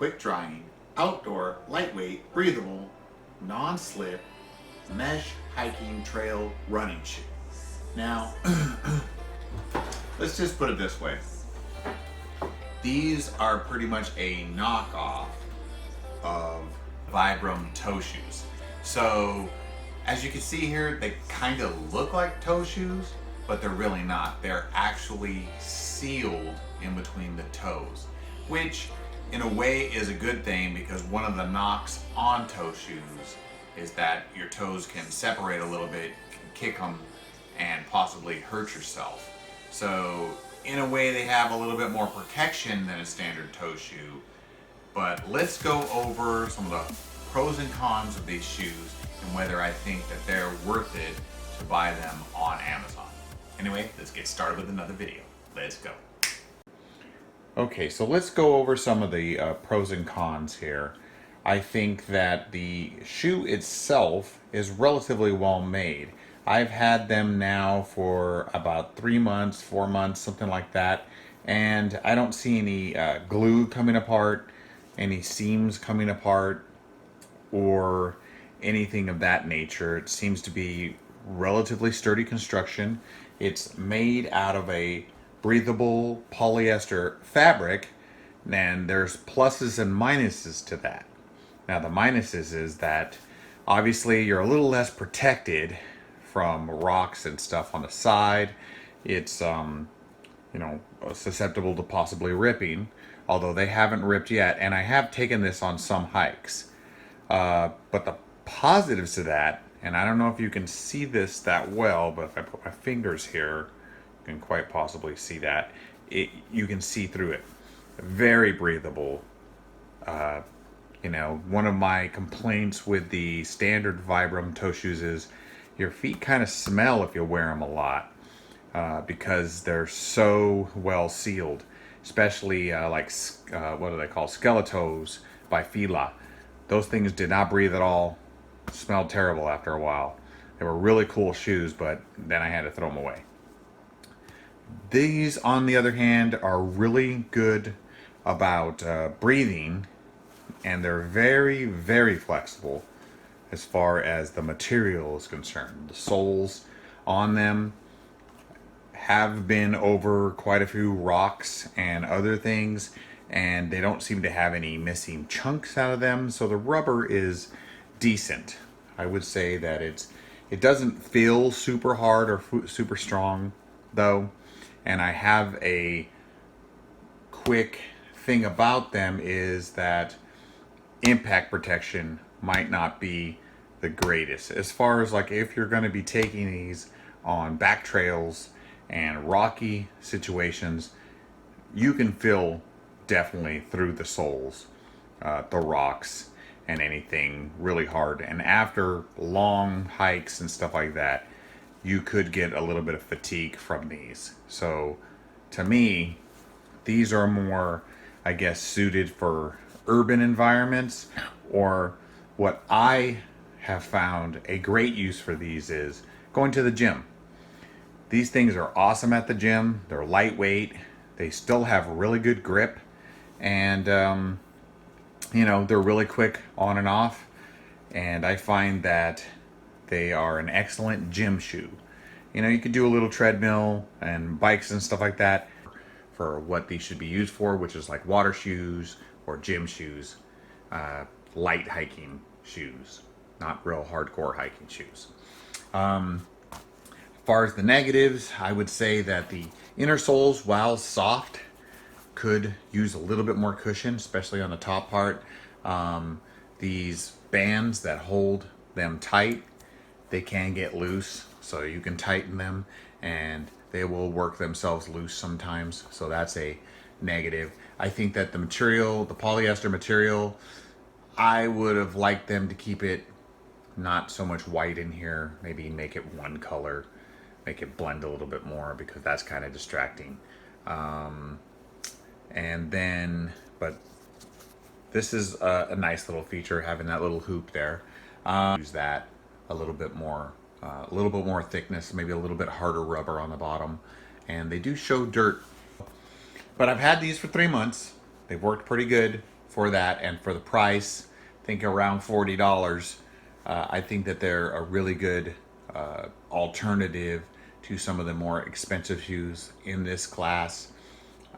quick drying, outdoor, lightweight, breathable, non-slip, mesh hiking trail running shoe. Now, let's just put it this way. These are pretty much a knockoff of Vibram toe shoes. So, as you can see here, they kind of look like toe shoes, but they're really not. They're actually sealed in between the toes, which in a way is a good thing, because one of the knocks on toe shoes is that your toes can separate a little bit, can kick them, and possibly hurt yourself. So in a way they have a little bit more protection than a standard toe shoe. But let's go over some of the pros and cons of these shoes and whether I think that they're worth it to buy them on Amazon. Anyway, let's get started with another video. Let's go. Okay, so let's go over some of the pros and cons here. I think that the shoe itself is relatively well made. I've had them now for about 3 months, 4 months, something like that, and I don't see any glue coming apart, any seams coming apart, or anything of that nature. It seems to be relatively sturdy construction. It's made out of a breathable polyester fabric, and there's pluses and minuses to that. Now the minuses is that obviously you're a little less protected from rocks and stuff on the side. It's susceptible to possibly ripping, although they haven't ripped yet, and I have taken this on some hikes. But the positives to that, and I don't know if you can see this that well, but if I put my fingers here, you can quite possibly see that. You can see through it. Very breathable. One of my complaints with the standard Vibram toe shoes is your feet kind of smell if you wear them a lot, because they're so well sealed, especially what do they call, Skeletoes by Fila. Those things did not breathe at all, smelled terrible after a while. They were really cool shoes, but then I had to throw them away. These, on the other hand, are really good about breathing, and they're very, very flexible as far as the material is concerned. The soles on them have been over quite a few rocks and other things, and they don't seem to have any missing chunks out of them, so the rubber is decent. I would say that it doesn't feel super hard or super strong though, and I have a quick thing about them is that impact protection might not be the greatest. As far as like if you're going to be taking these on back trails and rocky situations, you can feel definitely through the soles, the rocks, and anything really hard. And after long hikes and stuff like that, you could get a little bit of fatigue from these. So to me, these are more, I guess, suited for urban environments, or what I have found a great use for these is going to the gym. These things are awesome at the gym. They're lightweight. They still have really good grip, and they're really quick on and off, and I find that they are an excellent gym shoe. You could do a little treadmill and bikes and stuff like that for what these should be used for, which is like water shoes or gym shoes, light hiking shoes, not real hardcore hiking shoes. As far as the negatives, I would say that the inner soles, while soft, could use a little bit more cushion, especially on the top part. These bands that hold them tight, they can get loose, so you can tighten them and they will work themselves loose sometimes, so that's a negative. I think that the material, the polyester material, I would have liked them to keep it not so much white in here, maybe make it one color, make it blend a little bit more, because that's kind of distracting. But this is a nice little feature, having that little hoop there. Use that a little bit more thickness, maybe a little bit harder rubber on the bottom, and they do show dirt. But I've had these for 3 months. They've worked pretty good for that, and for the price, I think around $40. I think that they're a really good alternative to some of the more expensive shoes in this class.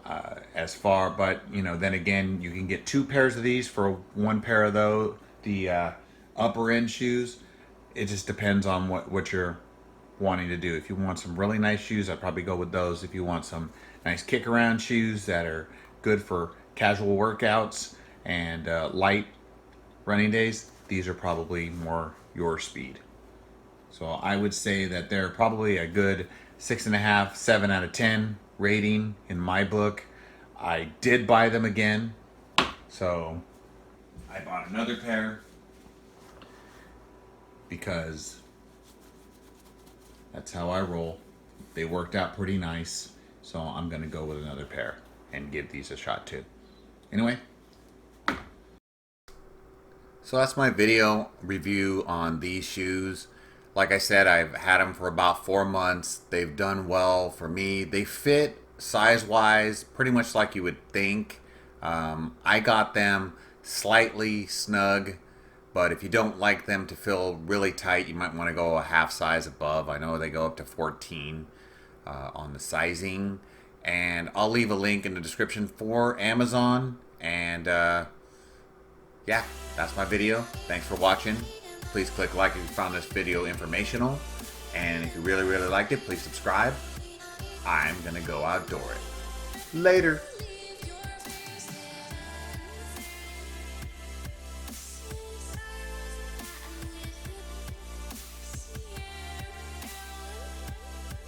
But then again, you can get 2 pairs of these for 1 pair of the upper end shoes. It just depends on what you're wanting to do. If you want some really nice shoes, I'd probably go with those. If you want some nice kick around shoes that are good for casual workouts and light running days, these are probably more your speed. So I would say that they're probably a good 6.5, 7 out of 10 rating in my book. I did buy them again, so I bought another pair because that's how I roll. They worked out pretty nice, so I'm gonna go with another pair and give these a shot too. Anyway, so that's my video review on these shoes. Like I said, I've had them for about 4 months. They've done well for me. They fit size-wise pretty much like you would think. I got them slightly snug, but if you don't like them to feel really tight, you might want to go a half size above. I know they go up to 14 on the sizing. And I'll leave a link in the description for Amazon. And yeah, that's my video. Thanks for watching. Please click like if you found this video informational. And if you really liked it, please subscribe. I'm gonna go outdoor it. Later.